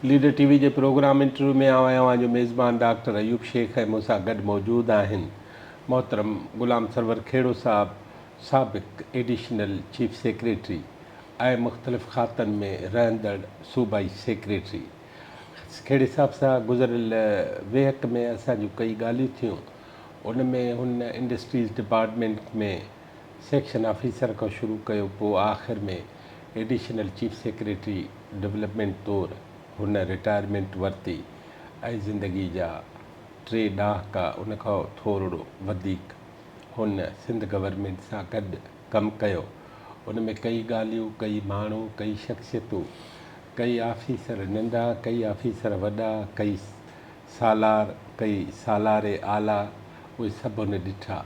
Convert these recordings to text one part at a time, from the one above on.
Leader TV जे programme interview में आवां जो मेज़बान डॉक्टर अयूब शेख ऐं मूंसां गॾु मौजूदु आहिनि मोहतरम गुलाम सरवर खेड़ो साहब, साबिक़ एडिशनल चीफ सेक्रेटरी ऐं मुख़्तलिफ़ खातनि में रहंदड़ सूबाई सेक्रेटरी। खेड़े साहब सां गुज़िरियल वेहक में असांजूं कई ॻाल्हियूं थियूं। उन में हुन इंडस्ट्रीज़ डिपार्टमेंट में सेक्शन ऑफिसर खां शुरू कयो, पोइ आख़िर में एडिशनल चीफ सेक्रेटरी डेवलपमेंट तौरु हुन रिटायरमेंट वरिती ऐं ज़िंदगी जा 3 ॾहाका उन खां थोरो वधीक हुन सिंध गवर्नमेंट सां गॾु कमु कयो। उन में कई ॻाल्हियूं, कई माण्हू, कई शख़्सियतूं, कई ऑफिसर नंढा, कई ऑफिसर वॾा, कई सालार, कई सालारे आला, उहे सभु हुन ॾिठा।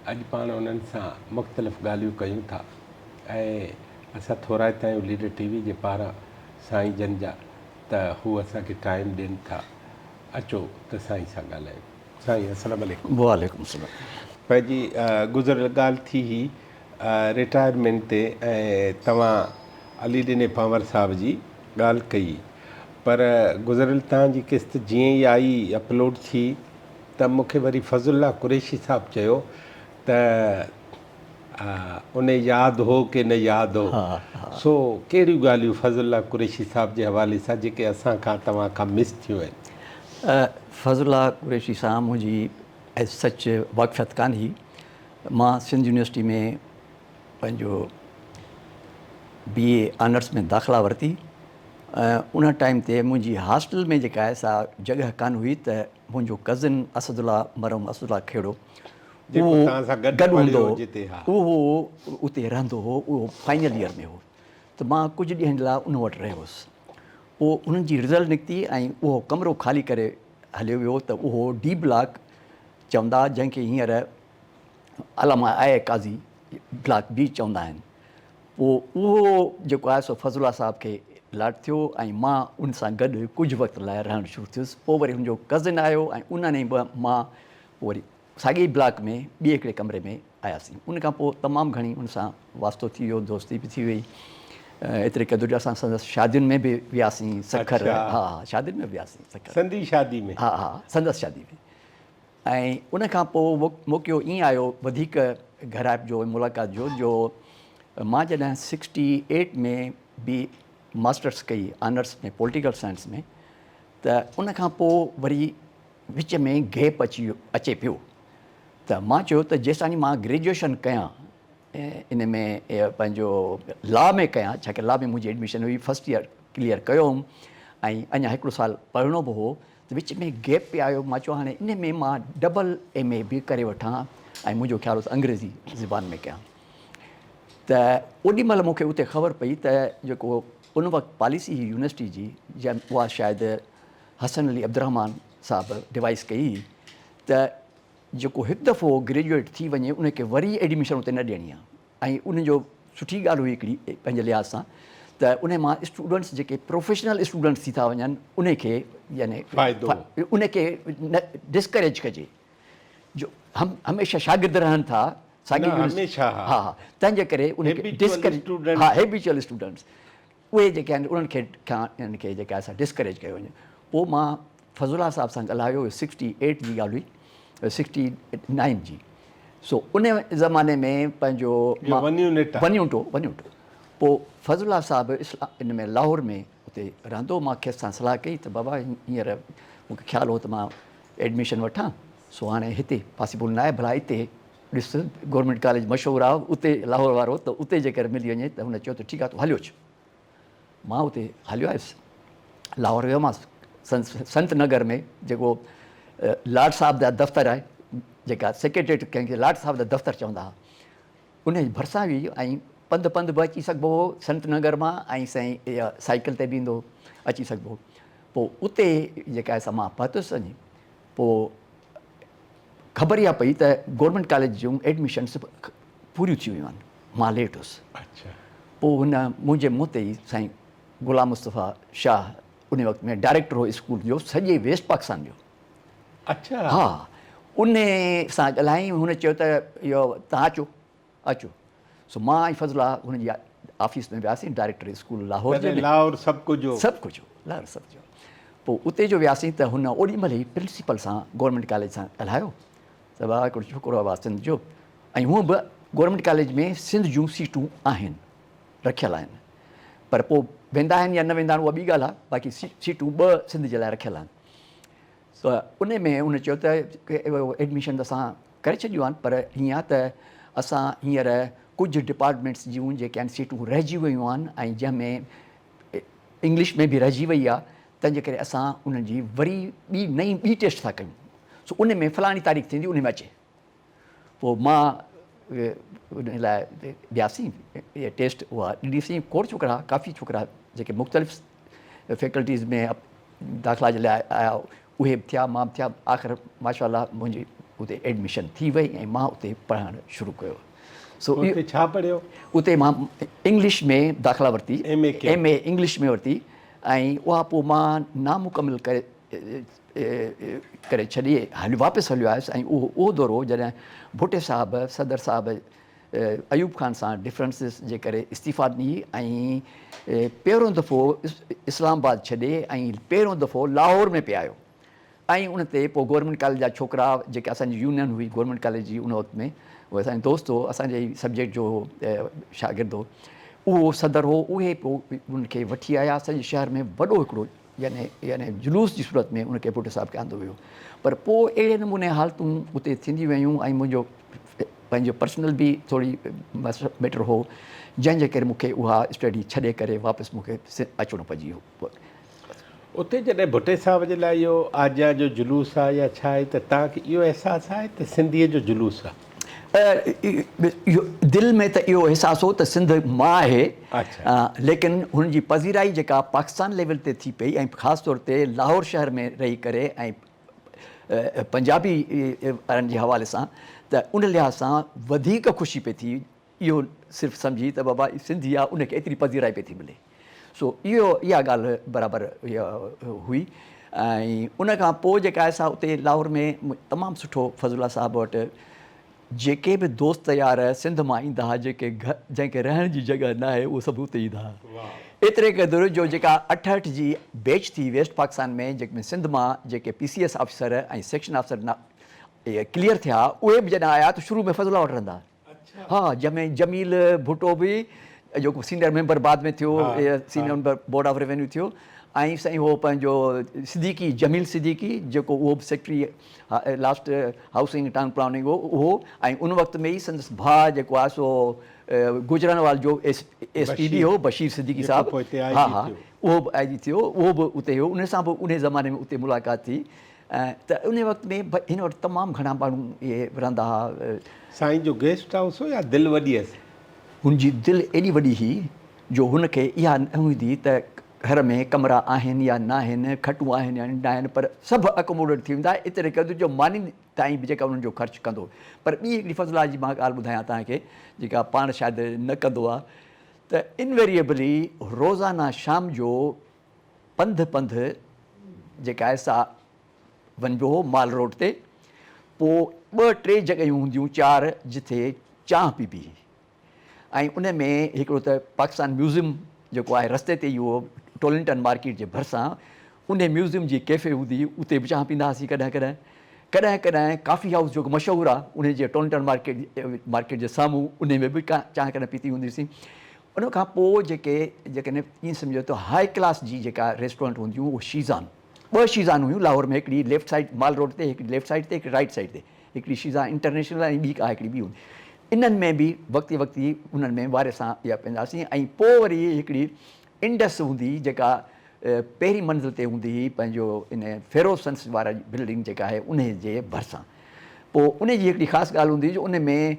अॼु पाण उन्हनि सां मुख़्तलिफ़ ॻाल्हियूं कयूं था ऐं असां थोराइता आहियूं लीडर टीवी जे पारां साईं जन जा, त हू असांखे टाइम ॾियनि था। अचो त साईं सां ॻाल्हायूं। साईं अस्सलाम वालेकुम। वालेकुम सलाम। पंहिंजी गुज़िरियल ॻाल्हि थी ही रिटायरमेंट ते ऐं तव्हां अली ॾिने पंवर साहब जी ॻाल्हि कई, पर गुज़िरियल तव्हांजी किस्त जीअं ई आई अपलोड थी त मूंखे वरी फज़ुल्ला कुरैशी साहब चयो त उन यादि हो कि न यादि हो। सो कहिड़ियूं ॻाल्हियूं फज़ुल्ला कुरैशी साहब जे हवाले सां जेके असां खां तव्हां खां मिस थियूं आहिनि? फज़ुल्ला कुरैशी सां मुंहिंजी एज सच वाक़फ़ियत कान हुई। मां सिंध यूनिवर्सिटी में पंहिंजो BA ऑनर्स में दाख़िला वरिती। उन टाइम ते मुंहिंजी हॉस्टल में जेका आहे सा जॻह कान हुई, त मुंहिंजो कज़िन असदुल्ला मरहूम असदुल्ला खेड़ो गॾु हूंदो हो, उहो उते रहंदो हो, उहो फाइनल ईयर में हो, त मां कुझु ॾींहंनि लाइ उन वटि रहियो हुउसि। पोइ उन्हनि जी रिज़ल्ट निकिती ऐं उहो कमिरो ख़ाली करे हलियो वियो, त उहो D ब्लॉक चवंदा, जंहिंखे हींअर अलामा आहे काज़ी ब्लॉक B चवंदा आहिनि। पोइ उहो जेको आहे सो फज़ुल्ला साहब खे लाट थियो ऐं मां उन सां गॾु कुझु वक़्त लाइ रहणु शुरू थियुसि। पोइ वरी हुनजो कज़िन आयो ऐं उन्हनि मां पोइ वरी साॻिए ब्लॉक में ॿिए हिकिड़े कमरे में आयासीं। उन खां पोइ तमामु घणी उन सां वास्तो थी वियो, दोस्ती बि थी वई। एतिरे क़दुरु असां संदसि शादियुनि में बि वियासीं सखर। हा, शादियुनि में बि वियासीं सखर, संदी शादी में। हा, संदसि शादी में। ऐं उन खां पोइ मौक़ो ईअं आयो वधीक घराइप जो, मुलाक़ात जो मां जॾहिं 68 में बि मास्टर्स कई ऑनर्स में पॉलिटिकल साइंस में, त उन खां पोइ वरी विच में गैप अचे पियो। त मां चयो त जेसिताईं मां ग्रेजुएशन कयां इन में पंहिंजो लॉ में कयां, छाकाणि लॉ में मुंहिंजी एडमिशन हुई, फर्स्ट ईयर क्लियर कयो हुउमि ऐं अञा हिकिड़ो साल पढ़णो बि हो, त विच में गैप पियो आयो। मां चयो हाणे इन में मां डबल MA बि करे वठां ऐं मुंहिंजो ख़्यालु हुओ अंग्रेज़ी ज़बान में कयां। त ओॾी महिल मूंखे उते ख़बर पई त जेको उन वक़्तु पॉलिसी हुई यूनिवर्सिटी जी, जंहिं उहा शायदि हसन अली अब्दुर्रहमान साहबु डिवाइस कई, त जेको हिकु दफ़ो ग्रेजुएट थी वञे उनखे वरी एडमिशन उते न ॾियणी आहे। ऐं उनजो सुठी ॻाल्हि हुई हिकिड़ी पंहिंजे लिहाज़ सां, त उन मां स्टूडेंट्स जेके प्रोफेशनल स्टूडेंट्स थी था वञनि उनखे यानी उनखे न डिस्करेज कजे, जो हमेशह शागिर्द रहनि था हा, तंहिंजे करे उनखे डिस्करेज, हा, हैबिचुअल स्टूडेंट्स उहे जेके आहिनि उन्हनि खे जेका असां डिस्करेज कयो वञे। पोइ मां फज़ुल्ला साहब सां ॻाल्हायो, 68 जी ॻाल्हि हुई, 69 जी। सो उन ज़माने में पंहिंजो वञूं टो पोइ फज़ुल्ला साहबु इन में लाहौर में उते रहंदो। मां खेसि सां सलाह कई त बाबा हींअर मूंखे ख़्यालु हो त मां एडमिशन वठां, सो हाणे हिते पॉसिबल न आहे, भला हिते ॾिस गवर्नमेंट कॉलेज मशहूरु आहे उते लाहौर वारो, त उते जेकर मिली वञे त हुन चयो त ठीकु आहे तूं हलियो अचु। मां उते हलियो आयुसि, लाहौर वियोमांसि संत नगर में, जेको लाड साहब जा दफ़्तर आहे, जेका सेक्रेटरेट कंहिंखे लाड साहब जा दफ़्तर चवंदा हुआ, उन जे भरिसां हुई ऐं पंधु बि अची सघिबो हो संत नगर मां, ऐं साईं इहा साइकिल ते बि ईंदो अची सघिबो हो। पोइ उते जेका आहे मां पहुतुसि वञी, पोइ ख़बर इहा पई त गवर्नमेंट कॉलेज जूं एडमिशन्स पूरियूं थी वियूं आहिनि, मां लेट हुउसि। पोइ हुन मुंहिंजे मुंहं ते ई साईं गुलाम मुस्तफ़ा शाह उन वक़्त में डायरेक्टर हो स्कूल जो, सॼे वेस्ट पाकिस्तान जो। अच्छा, हा, उन सां ॻाल्हाई, हुन चयो त इहो तव्हां अचो। सो मां ऐं फज़ुल्ला हुनजी ऑफिस में वियासीं, डायरेक्टर स्कूल लाहौर जे में, लाहौर सभु कुझु लाहौर सदर जो पोइ उते जो वियासीं त हुन ओॾी महिल ई प्रिंसिपल सां गवर्नमेंट कॉलेज सां ॻाल्हायो त भाउ हिकिड़ो छोकिरो आहे सिंध जो ऐं हूअं बि गवर्नमेंट कॉलेज में सिंध जूं सीटूं आहिनि रखियल आहिनि पर पोइ वेंदा आहिनि या न वेंदा आहिनि उहा ॿी ॻाल्हि आहे बाक़ी सीटूं 2 सिंध जे लाइ रखियल आहिनि त उन में उन चयो त एडमिशन त असां करे छॾियूं आहिनि पर हीअं आहे त असां हींअर कुझु डिपार्टमेंट्स जूं जेके आहिनि सीटूं रहिजी वियूं आहिनि ऐं जंहिंमें इंग्लिश में बि रहिजी वई आहे तंहिंजे करे असां उन्हनि जी वरी ॿी टेस्ट था कयूं सो उन में फलाणी तारीख़ थींदी उन में अचे पोइ मां उन लाइ वियासीं इहा टेस्ट उहा ॾिसीं खोड़ छोकिरा काफ़ी छोकिरा जेके मुख़्तलिफ़ फैकल्टीज़ में दाख़िला जे लाइ आया उहे बि थिया मां बि थिया आख़िर माशाअल्लाह मुंहिंजी उते एडमिशन थी वई ऐं मां उते पढ़णु शुरू कयो सो उते छा पढ़ियो उते मां इंग्लिश में दाख़िला वरिती MA MA इंग्लिश में वरिती ऐं उहा पोइ मां नामुकमिल करे छॾी वापसि हलियो आयुसि ऐं उहो दौरो जॾहिं भुटे साहिबु सदर साहिबु अयूब ख़ान सां डिफरेंसिस जे करे इस्तीफ़ा ॾिनी ऐं पहिरियों दफ़ो इस्लामाबाद छॾे ऐं पहिरियों दफ़ो लाहौर में पिया आयो ऐं उन ते पोइ गवर्नमेंट कॉलेज जा छोकिरा जेके असांजी यूनियन हुई गवर्नमेंट कॉलेज जी उन वक़्त में उहो असांजो दोस्त हो असांजे सब्जेक्ट जो शागिर्द हो उहो सदर हो उहे पोइ उनखे वठी आया असांजे शहर में वॾो हिकिड़ो यानी जुलूस जी सूरत में उनखे भुटे साहिब खे आंदो वियो पर पोइ अहिड़े नमूने हालतूं उते थींदी वियूं ऐं मुंहिंजो पंहिंजो पर्सनल बि थोरी मैटर हो जंहिंजे करे मूंखे उहा स्टडी छॾे करे वापसि मूंखे अचिणो पइजी वियो उते जॾहिं भुटे साहिब जे लाइ इहो आजा जो जुलूस आहे या छा आहे त तव्हांखे इहो अहसासु आहे त सिंधीअ जो जुलूस आहे दिलि में त इहो अहसासु हो त सिंध मां आहे लेकिन हुनजी पज़ीराई जेका पाकिस्तान लेवल ते थी पई ऐं ख़ासि तौर ते लाहौर शहर में रही करे ऐं पंजाबी वारनि जे हवाले सां त उन लिहाज़ सां वधीक ख़ुशी पई थी इहो सिर्फ़ु सम्झी त बाबा सिंधी आहे उनखे एतिरी पज़ीराई पई थी मिले सो इहा ॻाल्हि बराबरि इहा हुई ऐं उन खां पोइ जेका आहे असां उते लाहौर में तमामु सुठो फज़ुल्ला साहिब वटि जेके बि दोस्त यार सिंध मां ईंदा हुआ जेके जंहिंखे रहण जी जॻह न आहे उहे सभु उते ईंदा हुआ एतिरे क़दुरु जो जेका 68 जी बैच थी वेस्ट पाकिस्तान में जंहिंमें सिंध मां जेके PCS ऑफिसर ऐं सेक्शन ऑफिसर क्लियर थिया उहे बि जॾहिं आया त शुरू में फज़ुल्ला वटि रहंदा हा जंहिंमें जमील भुट्टो बि जेको सीनियर मेंबर बाद में थियो senior member board of revenue थियो ऐं साईं उहो पंहिंजो सिद्दीकी जमील सिद्दीकी जेको उहो बि secretary last housing town planning हो उहो ऐं उन वक़्त में ई संदसि भाउ जेको आहे सो गुजरानवाल जो SPD हो बशीर सिद्दीकी साहिबु हा हा उहो बि IG थियो उहो बि उते हो उन सां बि उन ज़माने में उते मुलाक़ात थी त उन वक़्त में हिन वटि तमामु घणा माण्हू इहे रहंदा हुआ साईं जो गेस्ट हाउस हो या दिलि वॾी हुअसि हुनजी दिलि एॾी वॾी हुई जो हुनखे इहा न हूंदी त घर में कमरा आहिनि या न आहिनि खटूं आहिनि या न आहिनि पर सभु अकोमोडेट थी वेंदा एतिरे क़दुरु जो मानी ताईं बि जेका उन्हनि जो ख़र्चु कंदो पर ॿी हिकिड़ी फज़ुला जी मां ॻाल्हि ॿुधायां तव्हांखे जेका पाण शायदि न कंदो आहे त इनवेरिएबली रोज़ाना शाम जो पंधु जेका आहे सा वञिबो हो माल रोड ते पोइ 2-3 जॻहियूं हूंदियूं 4 जिथे चांहि पीबी ऐं उन में हिकिड़ो त पाकिस्तान म्यूज़ियम जेको आहे रस्ते ते इहो टोलिंगटन मार्केट जे भरिसां उन म्यूज़ियम जी कैफ़े हूंदी उते बि चांहि पींदा हुआसीं कॾहिं कॉफ़ी हाउस जेको मशहूरु आहे उन जे टोलिंगटन मार्केट जे साम्हूं उन में बि चांहि कॾहिं पीती हूंदीसीं उन खां पोइ जेके ईअं सम्झो त हाई क्लास जी जेका रेस्टोरेंट हूंदियूं उहो शीज़ान 2 शीज़ान हुयूं लाहौर में हिकिड़ी लेफ्ट साइड माल रोड ते हिकिड़ी लेफ्ट साइड ते हिकिड़ी राइट साइड ते हिकिड़ी शीज़ान इंटरनेशनल ऐं ॿी का हिकिड़ी ॿी हूंदी इन्हनि में बि वक़्ती उन्हनि में वारे सां इहा पवंदासीं ऐं पोइ वरी हिकिड़ी इंडस हूंदी जेका पहिरीं मंज़िल ते हूंदी हुई पंहिंजो इन फेरोसन्स वारा बिल्डिंग जेका आहे उन जे भरिसां पोइ उन जी हिकिड़ी ख़ासि ॻाल्हि हूंदी जो उन में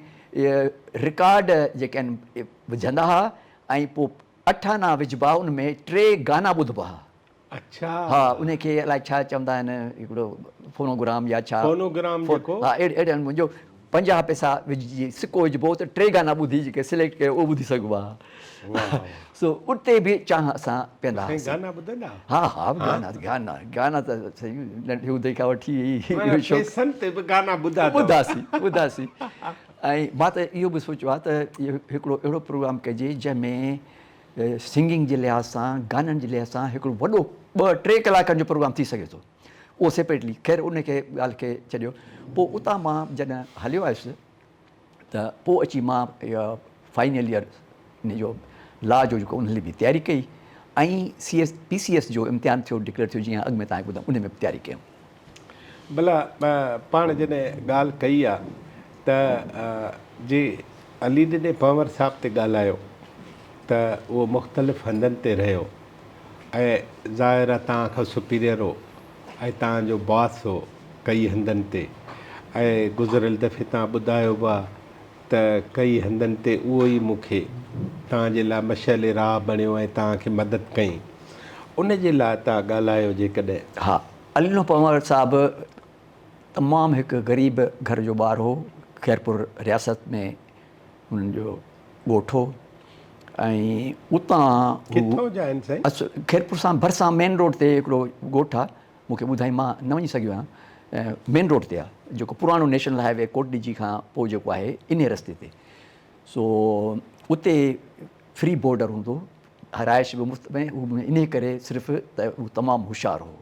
रिकॉर्ड जेके आहिनि विझंदा हुआ ऐं पोइ 8 आना विझिबा उन में 3 गाना ॿुधबा हुआ अच्छा हा उनखे अलाए छा चवंदा आहिनि हिकिड़ो फोनोग्राम या छा फोनोग्राम जेको हा अहिड़े मुंहिंजो 50 पैसा विझी सिको विझिबो त 3 गाना ॿुधी जेके सिलेक्ट कयो उहो ॿुधी सघिबो आहे सो उते बि चांहि असां पीअंदा हुआसीं गाना ॿुधंदा हा गाना त सही हूंदे खां वठी ॿुधासीं ऐं मां त इहो बि सोचियो आहे त इहो हिकिड़ो अहिड़ो प्रोग्राम कजे जंहिंमें सिंगिंग जे लिहाज़ सां गाननि जे लिहाज़ सां हिकिड़ो वॾो 2-3 कलाकनि जो प्रोग्राम थी सघे थो उहो सेपरेटली। ख़ैर उन खे ॻाल्हि खे छॾियो। पोइ उतां मां जॾहिं हलियो आयुसि त पोइ अची मां इहा फाइनल ईयर इन जो लॉ जो जेको उन बि तयारी कई ऐं PCS जो इम्तिहान थियो डिक्लेयर थियो जीअं अॻु में तव्हांखे ॿुधायो उन में बि तयारी कयूं। भला पाण जॾहिं ॻाल्हि कई आहे त जे अली ॾिने पंवर साहिब ते ॻाल्हायो त उहो मुख़्तलिफ़ हंधनि ते रहियो ऐं ज़ाहिर आहे तव्हां खां सुपीरियर हो ऐं तव्हांजो बॉस हो कई हंधनि ते ऐं गुज़िरियल दफ़े तव्हां ॿुधायो बि आहे त कई हंधनि ते उहो ई मूंखे तव्हांजे लाइ मशाल राह बणियो ऐं तव्हांखे मदद कई उन जे लाइ तव्हां ॻाल्हायो जेकॾहिं। हा, अली पंवर साहिबु तमामु हिकु ग़रीब घर जो ॿारु हो। ख़ैरपुर रियासत में हुननि जो ॻोठु हो ऐं उतां किथां जा आहिनि साईं? ख़ैरपुर सां भरिसां मेन रोड ते हिकिड़ो ॻोठु आहे। मूंखे ॿुधाई मां न वञी सघियो आहियां। मेन रोड ते आहे जेको पुराणो नेशनल हाईवे कोटडीजी खां पोइ जेको आहे इन रस्ते ते। सो उते फ्री बॉर्डर हूंदो, हराइश बि मुफ़्त में। इन करे सिर्फ़ु त उहो तमामु होशियारु हो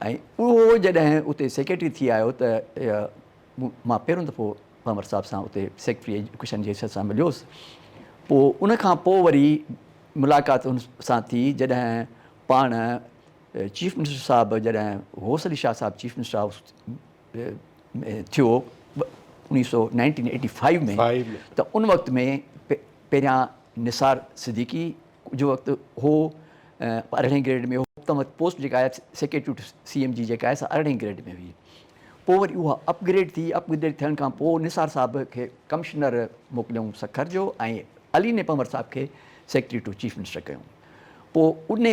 ऐं उहो जॾहिं उते सेक्रेटरी थी आयो त मां पहिरियों दफ़ो पंवर साहिब सां उते सेक्रेटरी एजुकेशन जे हिसाब सां मिलियोसि। पोइ उनखां पोइ वरी मुलाक़ात उन सां थी जॾहिं पाण चीफ मिनिस्टर साहिबु जॾहिं गौस अली शाह साहिबु चीफ मिनिस्टर थियो 1985 में त उन वक़्त में पहिरियां निसार सिद्दीकी जो वक़्तु हो 18 ग्रेड में हो। त पोस्ट जेका आहे सेक्रेटरी टू CM जी जेका आहे सा 18 ग्रेड में हुई। पोइ वरी उहा अपग्रेड थियण खां पोइ निसार साहिब खे कमिश्नर मोकिलियऊं सखर जो ऐं अली ने पंवर साहिब खे सेक्रेटरी टू चीफ मिनिस्टर कयूं। पोइ उन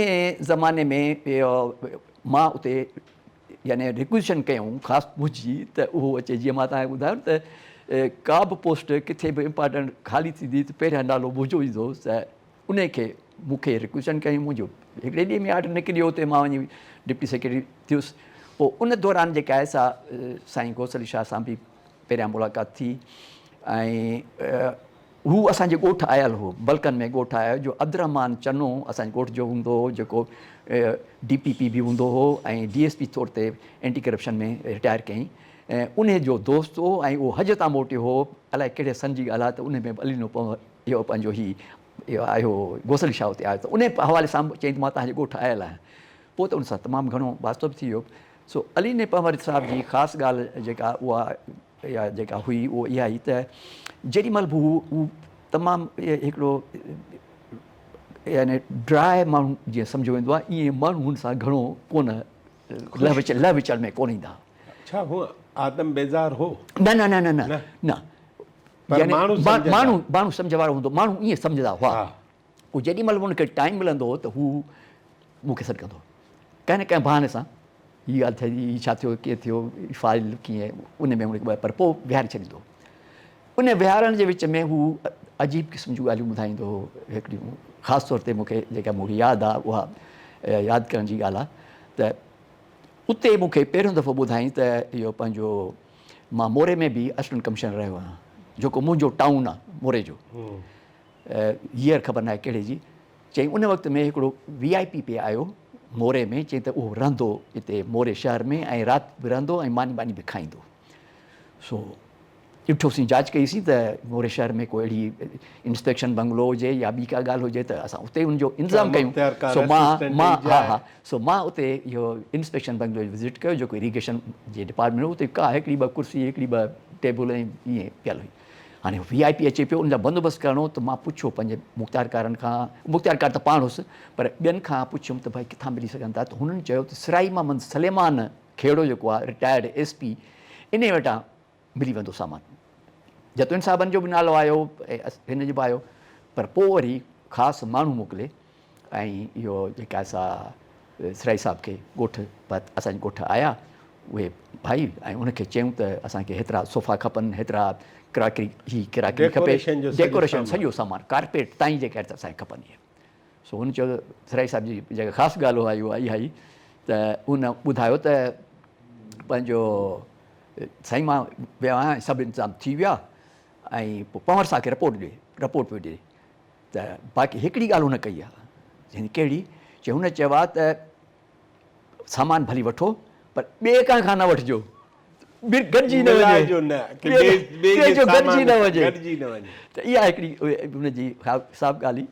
ज़माने में मां उते यानी रिक्वेशन कयूं ख़ासि मुंहिंजी त उहो अचे। जीअं मां तव्हांखे ॿुधायो त का बि पोस्ट किथे बि इम्पॉर्टेंट ख़ाली थींदी त पहिरियां नालो मुंहिंजो ईंदो त उन खे मूंखे रिक्वेशन कयूं। मुंहिंजो हिकिड़े ॾींहं में ऑर्डर निकिरी वियो उते मां वञी डिप्टी सेक्रेटरी थियुसि। पोइ उन दौरान जेका आहे सा साईं गौस अली शाह सां बि पहिरियां मुलाक़ात थी ऐं हू असांजे ॻोठु आयल हो। बल्कनि में ॻोठु आयो जो अब्दुर्रहमान चनो असांजे ॻोठ जो हूंदो हो जेको DPP बि हूंदो हो ऐं DSP तौर ते एंटी करप्शन में रिटायर कयईं ऐं उन जो दोस्त हो ऐं उहो हज तां मोटियो हो। अलाए कहिड़े सन जी ॻाल्हि आहे त उन में अली पंवर इहो पंहिंजो इहो आयो गौस अली शाह उते आयो त उन हवाले सां चई त मां तव्हांजे ॻोठु आयल आहियां। पोइ त उन सां तमामु घणो वास्तव थी वियो। सो अली ने पंवर साहिब जी ख़ासि ॻाल्हि जेका उहा इहा जेका हुई उहा इहा ई त जेॾीमहिल बि हू तमामु हिकिड़ो यानी ड्राए माण्हू जीअं सम्झो वेंदो आहे ईअं माण्हू हुन सां घणो कोन लह विचल में कोन ईंदा। छा हूअ आदम बेज़ार हो? न न न न न न माण्हू सम्झ वारो हूंदो। माण्हू ईअं सम्झंदा हुआ। पोइ जेॾीमहिल हुनखे टाइम मिलंदो हो त हू मूंखे सॾु कंदो कंहिं न कंहिं बहाने सां हीअ ॻाल्हि थिए हीअ छा थियो कीअं थियो फाइल कीअं उन में हुनखे पर पोइ विहारे छॾींदो। उन विहारण जे विच में हू अजीब क़िस्म जूं ॻाल्हियूं ॿुधाईंदो हो। हिकिड़ियूं ख़ासि तौर ते मूंखे जेका मूंखे यादि आहे उहा यादि करण जी ॻाल्हि आहे त उते मूंखे पहिरियों दफ़ो ॿुधाईं त इहो पंहिंजो मां मोरे में बि असिस्टेंट कमिश्नर रहियो आहियां जेको मुंहिंजो टाउन आहे मोरे जो। ईयर ख़बर न आहे कहिड़े जी। चई उन वक़्त में हिकिड़ो VIP पे आयो मोरे में। चई त उहो रहंदो हिते मोरे शहर में ऐं राति बि रहंदो ऐं मानी बानी बि खाईंदो। सो ॾिठोसीं जांच कईसीं त मोरे शहर में कोई अहिड़ी इंस्पेक्शन बंगलो हुजे या ॿी का ॻाल्हि हुजे त असां उते हुनजो इंतज़ाम कयूं। सो मां उते इहो इंस्पेक्शन बंगलो विज़िट कयो जेको इरीगेशन जे डिपार्टमेंट हो। उते का हिकिड़ी ॿ कुर्सी हिकिड़ी ॿ टेबल ऐं ईअं पियल हुई। हाणे VIP अचे पियो उन जा बंदोबस्तु करिणो त मां पुछियो पंहिंजे मुख़्तियारकारनि खां। मुख़्तियारकार त पाण हुउसि पर ॿियनि खां पुछियुमि त भई किथां मिली सघनि था। त हुननि चयो त सिराई मोहम्मद सलेमान खेड़ो जेको आहे रिटायर्ड SP इन वटां मिली वेंदो सामान। जतुन साहिबनि जो बि नालो आयो ऐं हिन जो बि आयो पर पोइ वरी ख़ासि माण्हू मोकिले ऐं इहो जेका असां सिराई साहिब खे ॻोठु असांजे ॻोठु आया उहे भाई ऐं उनखे चयूं त असांखे हेतिरा सोफ़ा खपनि हेतिरा क्राकरी खपे डेकोरेशन सॼो सामान कारपेट ताईं जेका असांखे खपनि इहे। सो हुन चयो सिराई साहिब जी जेका ख़ासि ॻाल्हि उहा इहा इहा ई त उन ॿुधायो त पंहिंजो साईं मां वियो आहियां सभु इंतज़ाम थी विया ऐं पोइ पंवर साहिब खे रिपोर्ट पियो ॾिए त बाक़ी हिकिड़ी ॻाल्हि हुन कई आहे, यानी कहिड़ी, चई हुन चयो आहे त सामान भली वठो पर ॿिए कंहिंखां न वठिजो, गॾिजी न वञे, जो गॾिजी न वञे। त इहा हिकिड़ी हुनजी साफ़ ॻाल्हि हुई।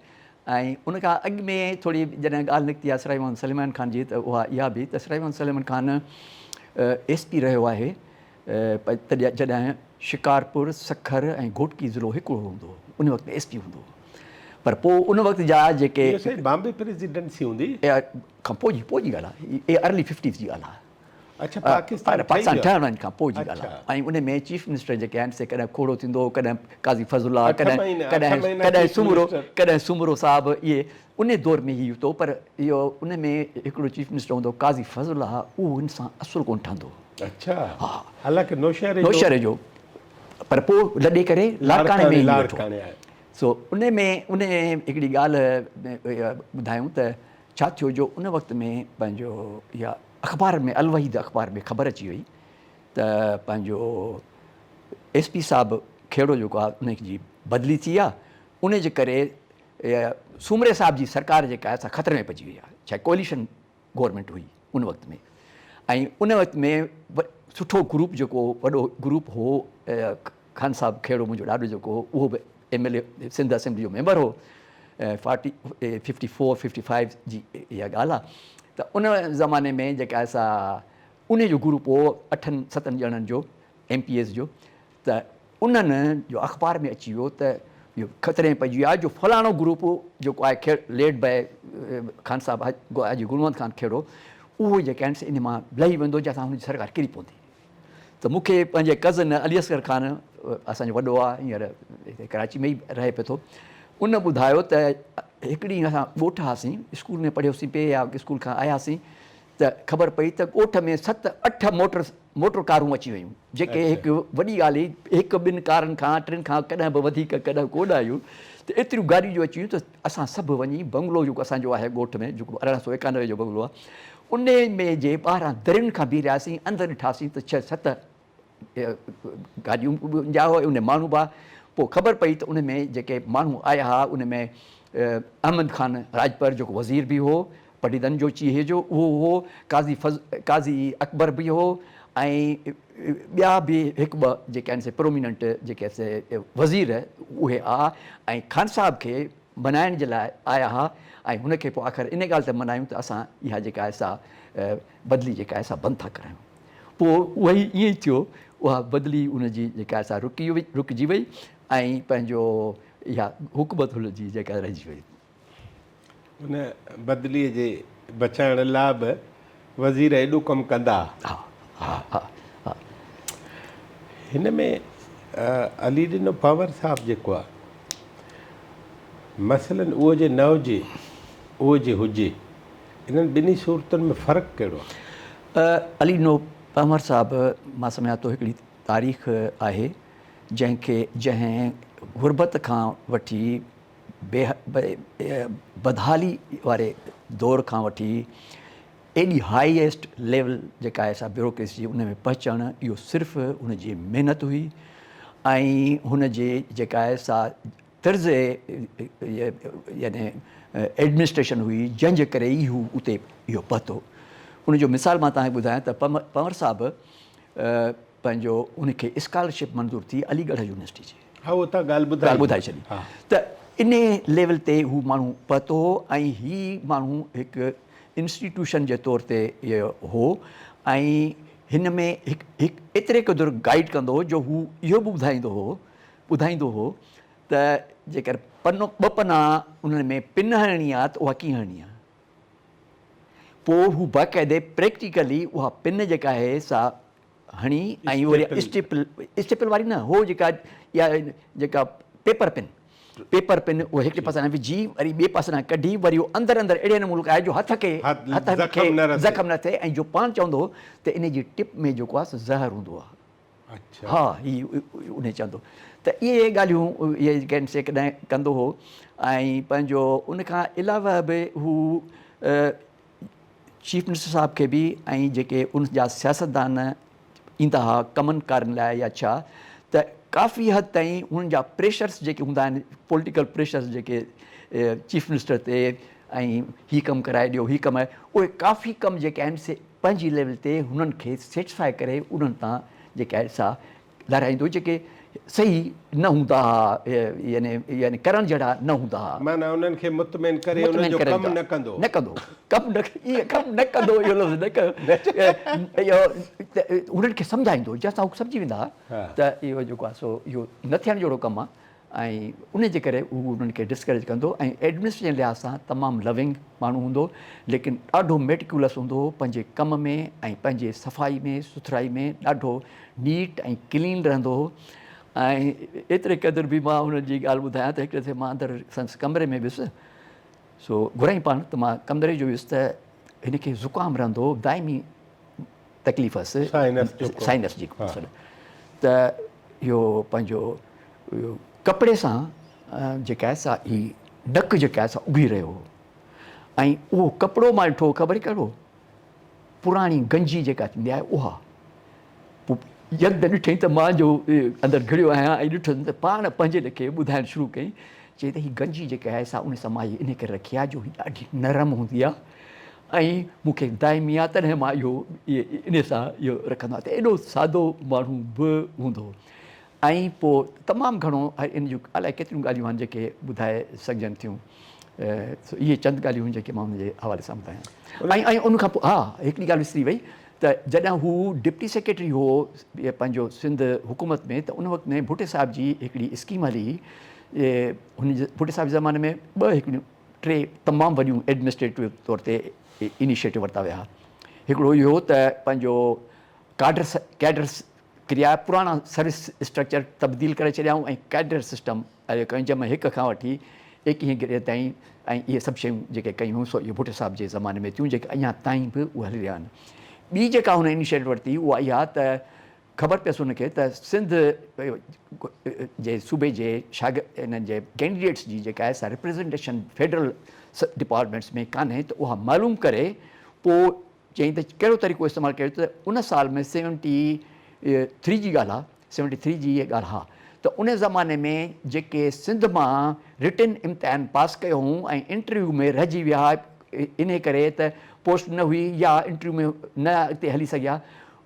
ऐं उनखां अॻु में थोरी जॾहिं ॻाल्हि निकिती आहे सराय मोहम्मद सलीमान ख़ान जी, त उहा इहा बि त सराय मोहम्मद सलीमान ख़ान SP रहियो आहे तॾहिं जॾहिं शिकारपुर, सखर ऐं घोटकी ज़िलो हिकिड़ो हूंदो हो, उन वक़्तु SP हूंदो हो। पर पोइ उन वक़्त जा जेके बॉम्बे प्रेसिडेंसी हूंदी खां पोइ जी ॻाल्हि आहे, इहा अर्ली 50s जी ॻाल्हि आहे। अच्छा, पाकिस्तान ठहण खां पोइ जी ॻाल्हि आहे। ऐं उन में चीफ मिनिस्टर जेके आहिनि से कॾहिं खोड़ो थींदो, कॾहिं काज़ी फज़ुल्ला, कॾहिं सुमरो साहिबु, इहे उन दौर में ई हुतो। पर इहो उन में हिकिड़ो चीफ मिनिस्टर हूंदो काज़ी फज़ुल्ला, उहो इंसान असुलु कोन ठहंदो। अच्छा, हा, हालांकि नौशहरे जो, पर पोइ लॾे करे लाड़काणे में ई वेठो। सो उन हिकिड़ी ॻाल्हि ॿुधायूं त छा थियो, जो उन वक़्त में पंहिंजो इहा अख़बार में, अल वहीद अख़बार में ख़बर अची वई त पंहिंजो SP साहिबु खेड़ो जेको आहे उनजी बदिली थी आहे, उन जे करे सूमरे साहिब जी सरकार जेका आहे सा ख़तरे में पइजी वई आहे। छा कोलिशन गवर्नमेंट हुई उन वक़्त में, ऐं उन वक़्त में सुठो ग्रुप जेको वॾो ग्रुप हो, ख़ान साहिबु खेड़ो मुंहिंजो ॾाढो जेको हो, उहो बि MLA सिंध असेंबली जो मेंबर हो, 54-55 जी इहा ॻाल्हि आहे। त उन ज़माने में जेका आहे सा उन जो ग्रुप हो 8-7 ॼणनि जो MPs जो, त उन्हनि जो अख़बार में अची वियो त इहो ख़तरे में पइजी वियो आहे, जो फलाणो ग्रुप जेको आहे लेड बाय ख़ान साहिबु हाजी गुलवंत ख़ान खेड़ो, उहो जेके आहिनि इन मां लही वेंदो, जंहिंसां हुनजी सरकार किरी पवंदी। त मूंखे पंहिंजे कज़न अली असगर ख़ान, असांजो वॾो आहे, हींअर हिते कराची में ई रहे पियो थो, उन ॿुधायो त हिकिड़ी असां ॻोठ हुआसीं, स्कूल में पढ़ियोसीं पिए या स्कूल खां आयासीं, त ख़बर पई त ॻोठ में 7-8 मोटर कारूं अची वियूं, जेके हिकु वॾी ॻाल्हि हुई, 1-2 कारनि खां 3 खां कॾहिं बि वधीक कॾहिं कोन आयूं। त एतिरियूं गाॾियूं जो अची वियूं त असां सभु वञी बंगलो जेको असांजो आहे ॻोठ में, जेको 1891 जो बंगलो आहे, उन में जे ॿाहिरां दरियुनि खां बीह रहियासीं, अंदरि ॾिठासीं त 6-7 गाॾियूं जा हुआ, उन माण्हू बि। पोइ ख़बर पई त उन में जेके माण्हू आया हुआ, उन में अहमद ख़ान राजपर जेको वज़ीर बि हो, पटीदन जो चीहे जो उहो हो, काज़ी अकबर बि हो, ऐं ॿिया बि 1-2 जेके आहिनि से प्रोमिनेंट जेके से वज़ीर उहे आ, ऐं ख़ान साहिब खे मनाइण जे लाइ आया हुआ। ऐं हुनखे पोइ आख़िर इन ॻाल्हि ते मनायूं त असां इहा जेका आहे सा बदिली जेका आहे सा बंदि था करायूं। पोइ उहा ई ईअं ई थियो, उहा बदिली उनजी जेका आहे सा रुकिजी वई, ऐं पंहिंजो इहा हुकूमत हुनजी जेका रहिजी वई। उन बदिलीअ जे बचाइण लाइ बि वज़ीर एॾो कमु कंदा। हा हा हा हा। हिन में अली ॾिनो पवर साहिबु जेको आहे, मसइलनि उहो जे न हुजे, उहो जे हुजे, इन्हनि ॿिन्ही सूरतुनि में फ़र्क़ु कहिड़ो आहे? अली ॾिनो पवर साहिबु, मां सम्झां थो हिकिड़ी तारीख़ आहे जंहिं गुरबत खां वठी बदहाली वारे दौर खां वठी एॾी हाईएस्ट लेवल जेका आहे सा ब्यूरोक्रेसी उन में पहुचणु, इहो सिर्फ़ु हुनजी महिनत हुई, ऐं हुनजे जेका आहे सा तर्ज़ यानी एडमिनिस्ट्रेशन हुई, जंहिंजे करे ई हू उते इहो पहुतो। उनजो मिसाल मां तव्हांखे ॿुधायां त पवर साहिबु पंहिंजो उनखे स्कॉलरशिप मंज़ूर थी अलीगढ़ यूनिवर्सिटी जी। हा, उहो त ॻाल्हि ॿुधाए छॾी। त इन लेवल ते हू माण्हू पहुतो हो, ऐं ही माण्हू हिकु इंस्टीट्यूशन जे तौर ते इहो हो, ऐं हिन में हिकु एतिरे क़दुरु गाइड कंदो हो, जो हू इहो बि ॿुधाईंदो हो त जेकर 2 पना उन्हनि में पिन हणणी आहे त उहा कीअं हणणी आहे। पोइ हू बाक़ाइदे प्रैक्टिकली उहा पिन जेका आहे सा हणी, ऐं वरी स्टेपल वारी न हो, जेका पेपर पिन उहो हिकिड़े पासे खां विझी वरी ॿिए पासे खां कढी वरी उहो अंदरि अहिड़े नमूने आहे जो हथ खे ज़ख़म न थिए, ऐं जो पाण चवंदो हो त इन जी टिप में जेको आहे ज़हर हूंदो आहे। हा, हीअ उन चवंदो। त इहे ॻाल्हियूं इहे जेके आहिनि से कॾहिं कंदो हो, ऐं पंहिंजो उनखां अलावा बि हू चीफ मिनिस्टर साहिब खे बि, ऐं जेके उन जा सियासतदान ईंदा हुआ कमनि कारनि लाइ या छा, त काफ़ी हद ताईं उन्हनि जा प्रेशर्स जेके हूंदा आहिनि, पॉलिटिकल प्रेशर्स जेके चीफ मिनिस्टर ते ऐं हीअ कमु कराए ॾियो, हीअ कमु आहे, उहे काफ़ी कम जेके आहिनि से पंहिंजी लेवल ते हुननि खे सेटिस्फाई करे उन्हनि तां जेके आहे सा लाराईंदो, जेके सही न हूंदा हुआ, यानी करण जहिड़ा न हूंदा हुआ। माना उन्हनि खे मुतमिन करे उन्हनि जो कमु न कंदो कमु न कंदो, इहो लफ़्ज़ न कयो, इहो उन्हनि खे सम्झाईंदो, जंहिंसां हू सम्झी वेंदा त इहो जेको आहे सो इहो न थियण जहिड़ो कमु आहे, ऐं उन जे करे हू उन्हनि खे डिस्करेज कंदो। ऐं एडमिनिस्ट्रेशन लिहाज़ सां तमामु लविंग माण्हू हूंदो, लेकिन ॾाढो मेटिकुलस हूंदो हो पंहिंजे कम में ऐं पंहिंजे सफ़ाई में सुथराई में, ॾाढो नीट ऐं क्लीन रहंदो हो। ऐं एतिरे क़दुरु बि मां हुननि जी ॻाल्हि ॿुधायां त हिकिड़े दफ़े मां अंदरि संस कमरे में वियुसि, सो घुराई पाण त मां कमरे जो वियुसि त हिन खे ज़ुकाम रहंदो हो, दाइमी तकलीफ़ हुअसि, साइनस जी, त इहो पंहिंजो कपिड़े सां जेका आहे सा ही नक जेका आहे सा उघी रहियो हो, ऐं उहो कपिड़ो मां ॾिठो, ख़बर कहिड़ो, पुराणी गंजी जेका थींदी आहे उहा। पोइ यकदमि ॾिठईं त मां जो अंदरि घिड़ियो आहियां ऐं ॾिठुसि त पाण पंहिंजे लेखे ॿुधाइणु शुरू कयईं, चई त हीअ गंजी जेका आहे सा उन सां मां इन करे रखी आहे जो हीअ ॾाढी नरम हूंदी आहे ऐं मूंखे दाइमी आहे, तॾहिं मां इन सां इहो रखंदो आहियां। त एॾो सादो माण्हू बि हूंदो हो। ऐं पोइ तमामु घणो इन जूं अलाए केतिरियूं ॻाल्हियूं आहिनि जेके ॿुधाए सघजनि थियूं, इहे चंद ॻाल्हियूं आहिनि जेके मां हुनजे हवाले सां ॿुधायां। ऐं उनखां पोइ हा हिकिड़ी ॻाल्हि विसरी वई त जॾहिं हू डिप्टी सेक्रेटरी हो पंहिंजो सिंध हुकूमत में, त उन वक़्त में भुटे साहिब जी हिकिड़ी स्कीम हली, हुन भुटे साहिब जे ज़माने में हिकिड़ियूं टे तमामु वॾियूं एडमिनिस्ट्रेटिव तौर ते इनिशिएटिव वरिता विया। हिकिड़ो इहो त पंहिंजो कैडर क्रिया पुराणा सर्विस स्ट्रक्चर तब्दील करे छॾियाऊं ऐं कैडर सिस्टम कयूं, जंहिंमें हिक खां वठी 21 ग्रेड ताईं, ऐं इहे सभु शयूं जेके कयूं सो इहे भुटे साहिब जे ज़माने में थियूं, जेके अञा ताईं बि उहे हली रहिया आहिनि। ॿी जेका हुन इनिशिएटिव वरिती उहा इहा त ख़बर पियसि हुनखे त सिंध जे सूबे जे इन्हनि जे कैंडिडेट्स जी जेका आहे सा रिप्रेज़ेंटेशन फेडरल डिपार्टमेंट्स में कान्हे, त उहा मालूम करे पोइ चई त कहिड़ो तरीक़ो इस्तेमालु कयो, त उन साल में 73 जी ॻाल्हि आहे, 73 जी इहा ॻाल्हि, हा, त उन ज़माने में जेके सिंध मां रिटन इम्तिहान पास कयो हुयूं ऐं इंटरव्यू में रहिजी विया इन करे त पोस्ट न हुई या इंटरव्यू में न अॻिते हली सघिया,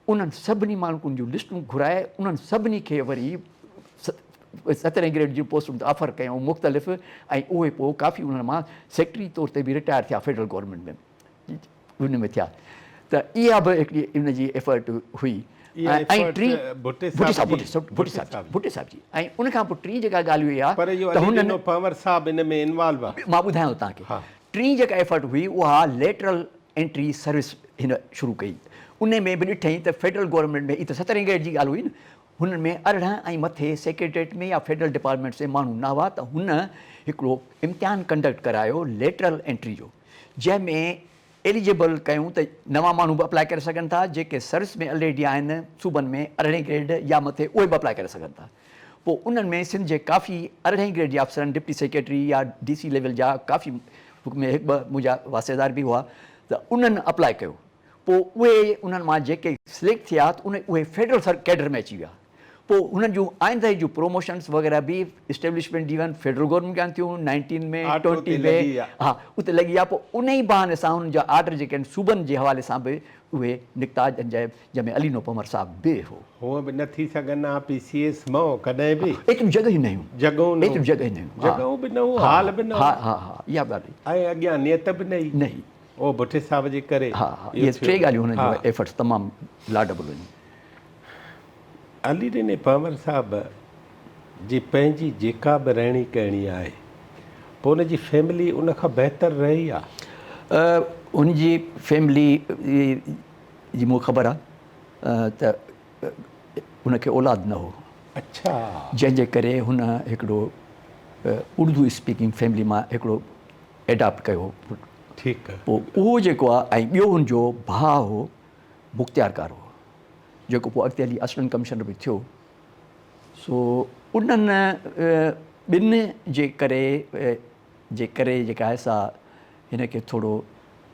उन्हनि सभिनी माण्हुनि जूं लिस्टूं घुराए उन्हनि सभिनी खे वरी 17 ग्रेड जूं पोस्टूं ऑफर कयूं मुख़्तलिफ़, ऐं उहे पोइ काफ़ी उन्हनि मां सेक्रेटरी तौर ते बि रिटायर थिया फेडरल गवर्नमेंट में, उन में थिया। त इहा बि हिकिड़ी इन जी एफर्ट हुई। ऐं टी भुटे साहिब जी, ऐं उनखां पोइ टी जेका ॻाल्हि हुई आहे त हुन पंवर साहिब इन में इन्वॉल्व आहे, मां ॿुधायांव तव्हांखे। टी जेका एफर्ट हुई उहा लेटरल एंट्री सर्विस हिन शुरू कई, उन में बि ॾिठईं त फेडरल गवर्नमेंट में, ई त 17 ग्रेड जी ॻाल्हि हुई न, हुन में 18 ऐं मथे सेक्रेटरेट में या फेडरल डिपार्टमेंट से माण्हू न हुआ, त हुन हिकिड़ो इम्तिहान कंडक्ट करायो लेटरल एंट्री जो, जंहिंमें एलिजिबल कयूं त नवां माण्हू बि अप्लाई करे सघनि था, जेके सर्विस में ऑलरेडी आहिनि सूबनि में 18 ग्रेड या मथे उहे बि अप्लाई करे सघनि था। पोइ उन्हनि में सिंध जे काफ़ी 18 ग्रेड जा अफ़सरनि, डिप्टी सेक्रेटरी या DC लेवल जा काफ़ी में हिकु ॿ मुंहिंजा वास्तेदार बि हुआ, त उन्हनि अप्लाई कयो। पोइ उहे उन्हनि मां जेके सिलेक्ट थिया त उहे फेडरल कैडर में अची विया। पोइ हुननि जूं आईंदह जूं प्रोमोशन्स वग़ैरह बि इस्टेब्लिशमेंट इवन फेडरल गवर्नमेंट कान थियूं 19 में 20 में, हा उते लॻी आहे। पोइ उन ई बहाने सां हुननि जा आर्डर जेके आहिनि सूबनि जे हवाले सां बि उहे निकिता, जंहिंमें अलीनो पंवर साहिब बि हो। हूअं बि न थी सघनि हा PCS मो कॾहिं बि एतिरियूं जॻहि न हुयूं, जॻहियूं जॻहि न हुयूं, जॻहियूं बि न हुयूं, हाल बि न, हा हा हा इहा ॻाल्हि ऐं अॻियां नियत बि न हुई। ओ भुटे साहिब जे करे। हा हा इहे टे ॻाल्हियूं हुननि जो एफर्ट्स तमामु लाडबल हुयूं। अलीने पंवर साहिब जी पंहिंजी जेका बि रहणी कहिणी आहे, पोइ उनजी फैमिली उनखां बहितर रही आहे? उनजी फैमिली जी मूंखे ख़बर आहे त उनखे औलाद न हो। अच्छा। जंहिंजे करे हुन हिकिड़ो उर्दू स्पीकिंग फैमिली मां हिकिड़ो एडॉप्ट कयो। ठीकु आहे। पोइ उहो जेको आहे, ऐं ॿियो हुनजो भाउ हो मुख़्तियारकार हो, जेको पोइ अॻिते हली असिस्टेंट कमिश्नर बि थियो। सो उन्हनि ॿिनि जे करे जेका आहे सा हिनखे थोरो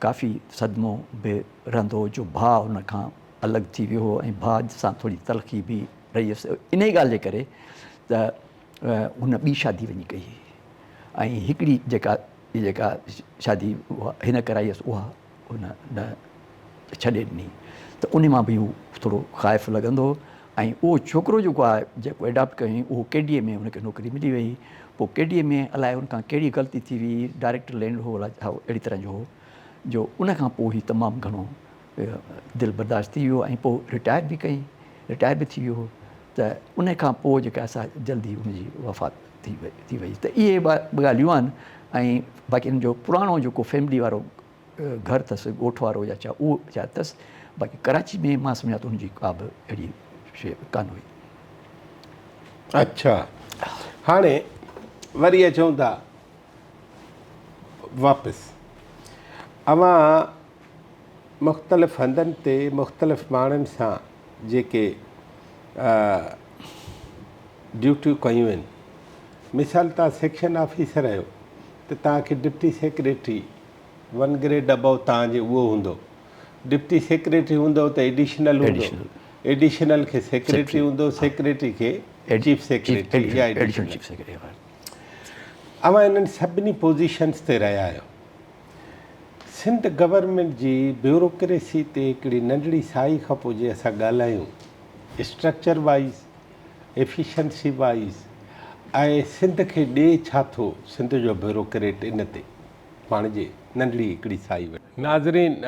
काफ़ी सदमो बि रहंदो हो, जो भाउ हुन खां अलॻि थी वियो हो ऐं भाउ सां थोरी तलख़ी बि रही हुअसि। इन ई ॻाल्हि जे करे त हुन ॿी शादी वञी कई ऐं हिकिड़ी जेका शादी उहा हिन कराई हुअसि उहा हुन न छॾे ॾिनी त उन मां बि हू थोरो ख़ाइफ़ु लॻंदो हो ऐं उहो छोकिरो जेको आहे जेको एडॉप्ट कयईं उहो केडीए में हुनखे नौकिरी मिली वई पोइ केडीए में अलाए हुनखां कहिड़ी ग़लती थी हुई डायरेक्टर लैंड हो अलाए छा अहिड़ी तरह जो हो जो उनखां पोइ ई तमामु घणो दिलि बर्दाश्त थी वियो ऐं पोइ रिटायर बि कई रिटायर बि थी वियो त उन खां पोइ जेका असां जल्दी हुनजी वफ़ात थी वई त इहे ॿ ॻाल्हियूं आहिनि ऐं बाक़ी हिन जो पुराणो जेको फैमिली वारो घरु अथसि ॻोठ वारो या छा उहो छा अथसि बाक़ी कराची में मां सम्झां थो हुनजी का बि अहिड़ी शइ कान हुई। अच्छा हाणे वरी अचूं था वापसि अवां मुख़्तलिफ़ हंधनि ते मुख़्तलिफ़ माण्हुनि सां जेके ड्यूटियूं कयूं आहिनि मिसाल तव्हां सेक्शन ऑफिसर आहियो त तव्हांखे डिप्टी सेक्रेटरी 1 ग्रेड अबव तव्हांजे उहो हूंदो डिप्टी सेक्रेटरी हूंदव त एडिशनल हूंदो एडिशनल खे सेक्रेटरी हूंदो सेक्रेटरी खे चीफ सेक्रेटरी या एडिशनल चीफ सेक्रेटरी। अवां इन्हनि सभिनी पोज़ीशन्स ते रहिया आहियो सिंध गवर्नमेंट जी ब्यूरोक्रेसी ते हिकिड़ी नंढड़ी साई खां पोइ जे असां ॻाल्हायूं स्ट्रक्चर वाइज़ एफिशिएंसी वाइज़ ऐं सिंध खे ॾे छा थो सिंध जो ब्यूरोक्रेट इन ते पाण जे नंढड़ी हिकिड़ी साई वटि नाज़रीन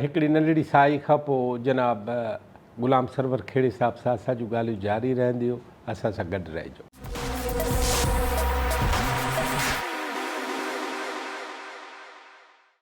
हिकिड़ी नंढड़ी साई खां पोइ जनाब गुलाम सरवर खेड़े साहिब सां असां जूं ॻाल्हियूं जारी रहंदियूं असां सां गॾु रहिजो।